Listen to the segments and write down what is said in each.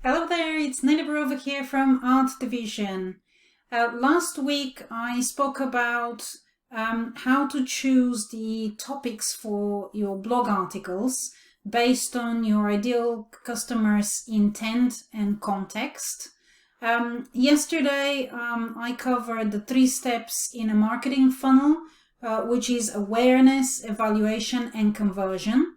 Hello there, it's Nina Barova here from Art Division. Last week I spoke about how to choose the topics for your blog articles based on your ideal customer's intent and context. Yesterday I covered the 3 steps in a marketing funnel, which is awareness, evaluation and conversion.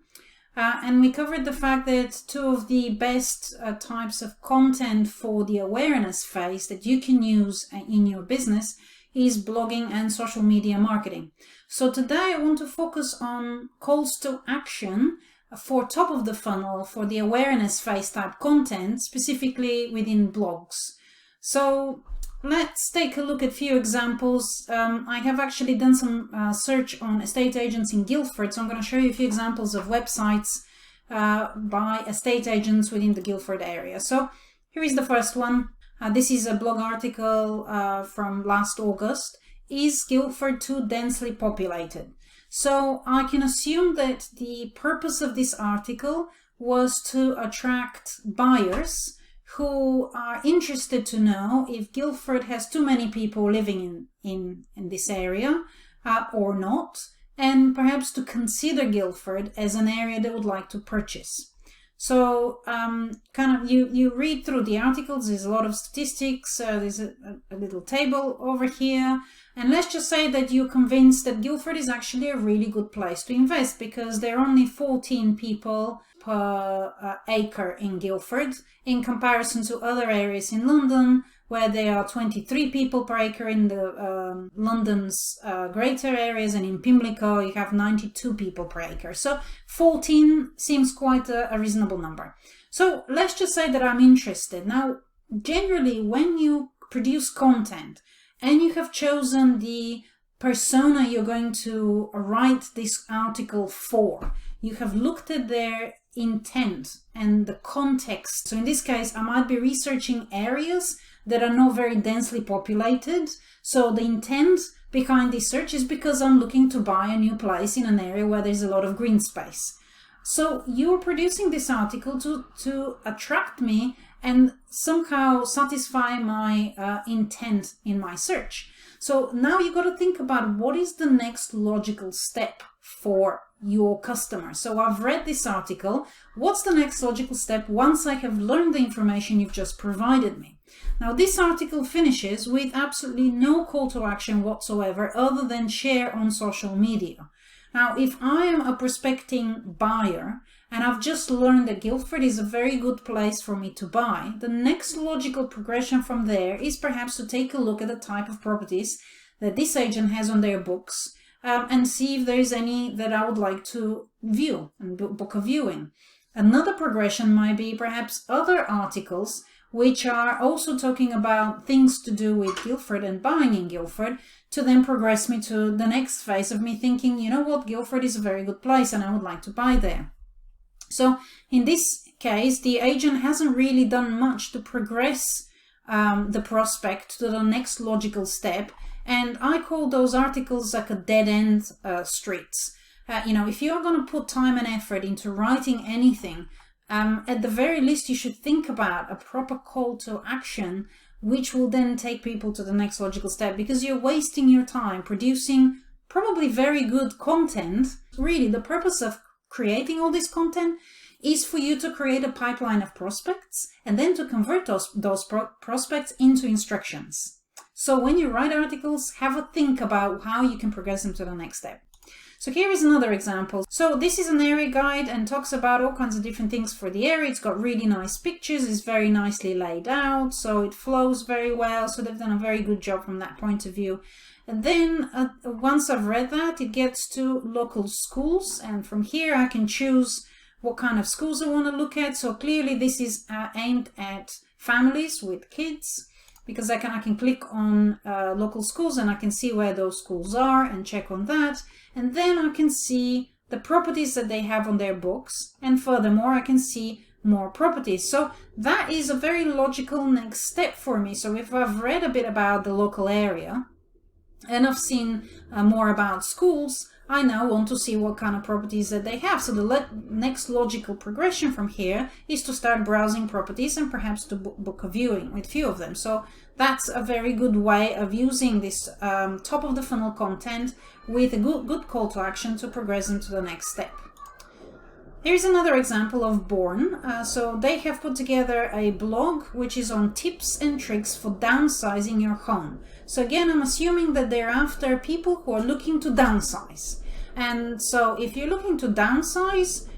And we covered the fact that 2 of the best types of content for the awareness phase that you can use in your business is blogging and social media marketing. So today I want to focus on calls to action for top of the funnel for the awareness phase type content, specifically within blogs. So let's take a look at a few examples. I have actually done some search on estate agents in Guildford, so I'm going to show you a few examples of websites by estate agents within the Guildford area. So here is the first one. This is a blog article from last August. Is Guildford too densely populated? So I can assume that the purpose of this article was to attract buyers who are interested to know if Guildford has too many people living in this area or not, and perhaps to consider Guildford as an area they would like to purchase. So you read through the articles, there's a lot of statistics, there's a little table over here, and let's just say that you're convinced that Guildford is actually a really good place to invest because there are only 14 people per acre in Guildford in comparison to other areas in London where there are 23 people per acre in the London's greater areas, and in Pimlico you have 92 people per acre. So 14 seems quite a reasonable number. So let's just say that I'm interested. Now, generally when you produce content and you have chosen the persona you're going to write this article for, you have looked at their intent and the context. So in this case, I might be researching areas that are not very densely populated. So the intent behind this search is because I'm looking to buy a new place in an area where there's a lot of green space. So you're producing this article to attract me and somehow satisfy my intent in my search. So now you got to think about what is the next logical step for your customer. So I've read this article. What's the next logical step once I have learned the information you've just provided me? Now this article finishes with absolutely no call to action whatsoever other than share on social media. Now if I am a prospecting buyer and I've just learned that Guildford is a very good place for me to buy, the next logical progression from there is perhaps to take a look at the type of properties that this agent has on their books and see if there is any that I would like to view and book a viewing. Another progression might be perhaps other articles which are also talking about things to do with Guildford and buying in Guildford, to then progress me to the next phase of me thinking, you know what, Guildford is a very good place and I would like to buy there. So in this case, the agent hasn't really done much to progress the prospect to the next logical step. And I call those articles like a dead-end streets. If you're going to put time and effort into writing anything, at the very least you should think about a proper call to action which will then take people to the next logical step, because you're wasting your time producing probably very good content. Really, the purpose of creating all this content is for you to create a pipeline of prospects and then to convert those prospects into instructions. So when you write articles, have a think about how you can progress them to the next step. So here is another example. So this is an area guide and talks about all kinds of different things for the area. It's got really nice pictures, it's very nicely laid out, so it flows very well. So they've done a very good job from that point of view. And then once I've read that, it gets to local schools, and from here I can choose what kind of schools I want to look at. So clearly this is aimed at families with kids, because I can click on local schools and I can see where those schools are and check on that. And then I can see the properties that they have on their books. And furthermore, I can see more properties. So that is a very logical next step for me. So if I've read a bit about the local area and I've seen more about schools, I now want to see what kind of properties that they have. So the next logical progression from here is to start browsing properties and perhaps to book a viewing with a few of them. So that's a very good way of using this top of the funnel content with a good call to action to progress into the next step. Here's another example of Born. So they have put together a blog which is on tips and tricks for downsizing your home. So again, I'm assuming that they're after people who are looking to downsize. And so if you're looking to downsize,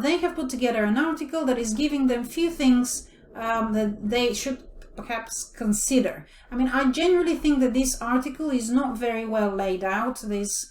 they have put together an article that is giving them a few things that they should perhaps consider. I mean, I generally think that this article is not very well laid out. This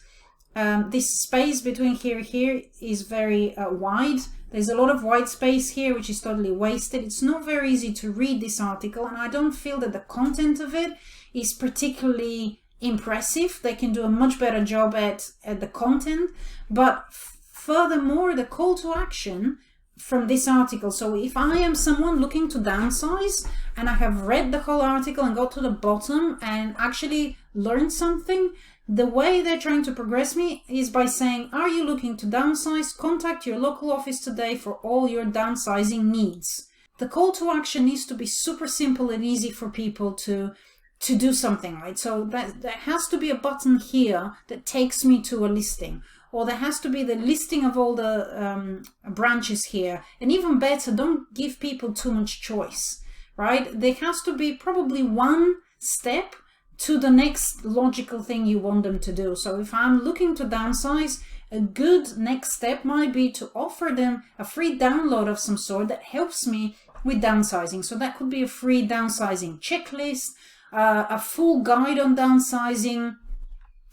space between here is very wide. There's a lot of white space here which is totally wasted. It's not very easy to read this article, and I don't feel that the content of it is particularly impressive. They can do a much better job at the content, but furthermore, the call to action from this article. So if I am someone looking to downsize and I have read the whole article and got to the bottom and actually learned something, the way they're trying to progress me is by saying, are you looking to downsize? Contact your local office today for all your downsizing needs. The call to action needs to be super simple and easy for people to do something, right? So there has to be a button here that takes me to a listing, or there has to be the listing of all the branches here. And even better, don't give people too much choice, right? There has to be probably one step to the next logical thing you want them to do. So if I'm looking to downsize, a good next step might be to offer them a free download of some sort that helps me with downsizing. So that could be a free downsizing checklist, a full guide on downsizing,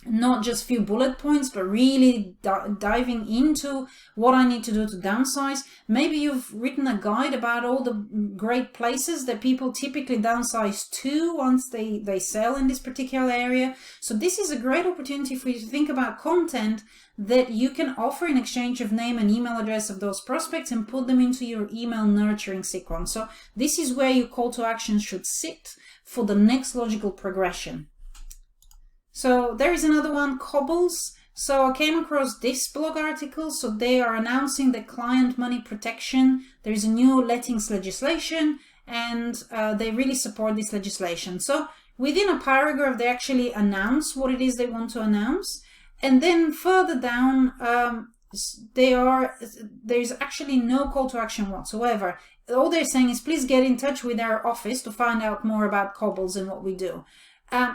not just few bullet points, but really diving into what I need to do to downsize. Maybe you've written a guide about all the great places that people typically downsize to once they sell in this particular area. So this is a great opportunity for you to think about content that you can offer in exchange of name and email address of those prospects and put them into your email nurturing sequence. So this is where your call to action should sit for the next logical progression. So there is another one, Cobbles. So I came across this blog article. So they are announcing the client money protection. There is a new lettings legislation, and they really support this legislation. So within a paragraph, they actually announce what it is they want to announce. And then further down, there's actually no call to action whatsoever. All they're saying is, please get in touch with our office to find out more about Cobbles and what we do.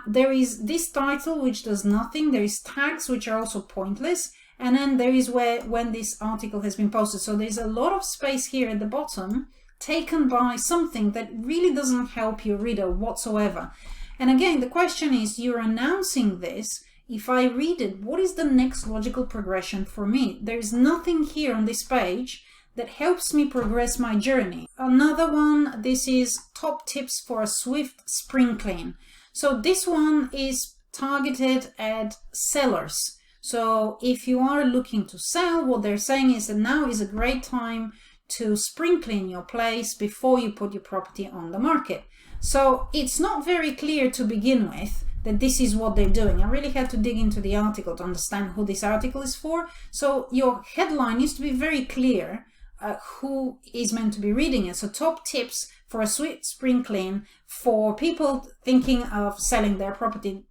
There is this title which does nothing. There is tags which are also pointless, and then there is when this article has been posted. So there's a lot of space here at the bottom taken by something that really doesn't help your reader whatsoever. And again, the question is, you're announcing this. If I read it, what is the next logical progression for me? There's nothing here on this page that helps me progress my journey. Another one, this is top tips for a swift spring clean. So this one is targeted at sellers. So if you are looking to sell, what they're saying is that now is a great time to spring clean your place before you put your property on the market. So it's not very clear to begin with that this is what they're doing. I really had to dig into the article to understand who this article is for. So your headline needs to be very clear who is meant to be reading it. So top tips for a swift spring clean for people thinking of selling their property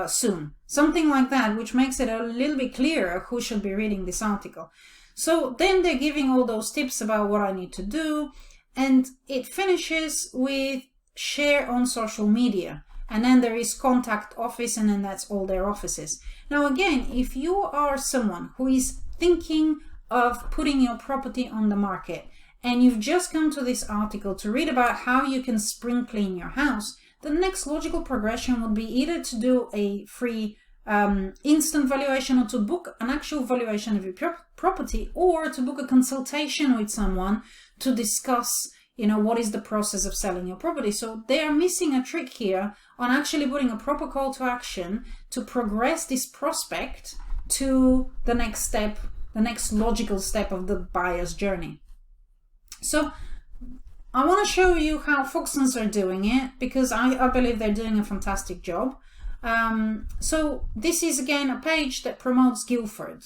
soon. Something like that, which makes it a little bit clearer who should be reading this article. So then they're giving all those tips about what I need to do, and it finishes with share on social media. And then there is contact office, and then that's all their offices. Now again, if you are someone who is thinking of putting your property on the market, and you've just come to this article to read about how you can spring clean your house, the next logical progression would be either to do a free instant valuation, or to book an actual valuation of your property, or to book a consultation with someone to discuss, what is the process of selling your property. So they are missing a trick here on actually putting a proper call to action to progress this prospect to the next step, the next logical step of the buyer's journey. So I want to show you how Foxtons are doing it, because I believe they're doing a fantastic job. So this is again a page that promotes Guildford.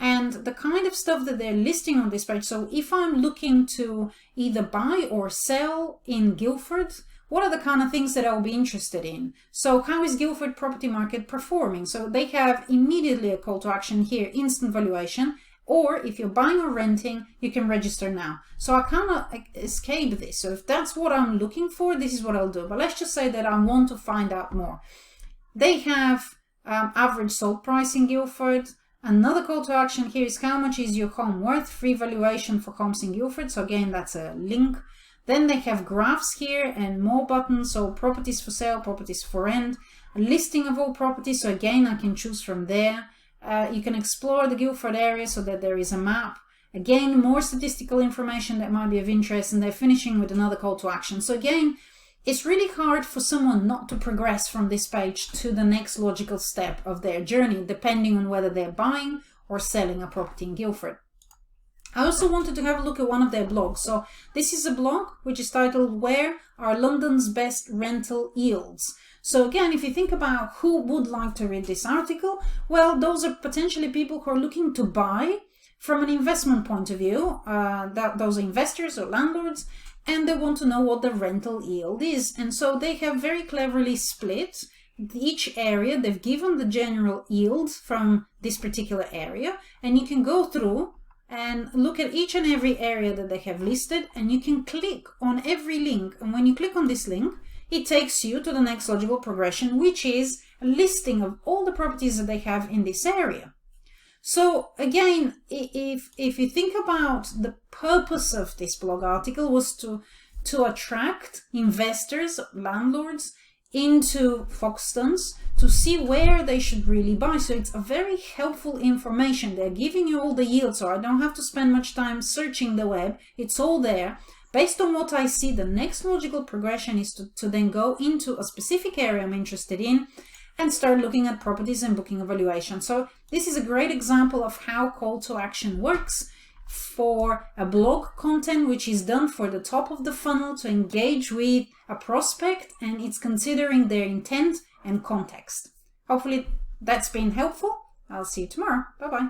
And the kind of stuff that they're listing on this page, so if I'm looking to either buy or sell in Guildford, what are the kind of things that I'll be interested in? So how is Guildford property market performing? So they have immediately a call to action here, instant valuation, or if you're buying or renting, you can register now. So I cannot escape this. So if that's what I'm looking for, this is what I'll do. But let's just say that I want to find out more. They have average sold price in Guildford. Another call to action here is how much is your home worth? Free valuation for homes in Guildford. So again, that's a link. Then they have graphs here and more buttons. So properties for sale, properties for rent, a listing of all properties. So again, I can choose from there. You can explore the Guildford area so that there is a map. Again, more statistical information that might be of interest. And they're finishing with another call to action. So again, it's really hard for someone not to progress from this page to the next logical step of their journey, depending on whether they're buying or selling a property in Guildford. I also wanted to have a look at one of their blogs. So this is a blog which is titled "Where Are London's Best Rental Yields?" So again, if you think about who would like to read this article, well, those are potentially people who are looking to buy from an investment point of view. Those are investors or landlords, and they want to know what the rental yield is. And so they have very cleverly split each area. They've given the general yield from this particular area, and you can go through and look at each and every area that they have listed, and you can click on every link. And when you click on this link, it takes you to the next logical progression, which is a listing of all the properties that they have in this area. So again, if you think about the purpose of this blog article was to attract investors, landlords into Foxtons to see where they should really buy. So it's a very helpful information. They're giving you all the yields, so I don't have to spend much time searching the web. It's all there. Based on what I see, the next logical progression is to then go into a specific area I'm interested in and start looking at properties and booking a valuation. So this is a great example of how call to action works for a blog content which is done for the top of the funnel to engage with a prospect, and it's considering their intent and context. Hopefully that's been helpful. I'll see you tomorrow. Bye-bye.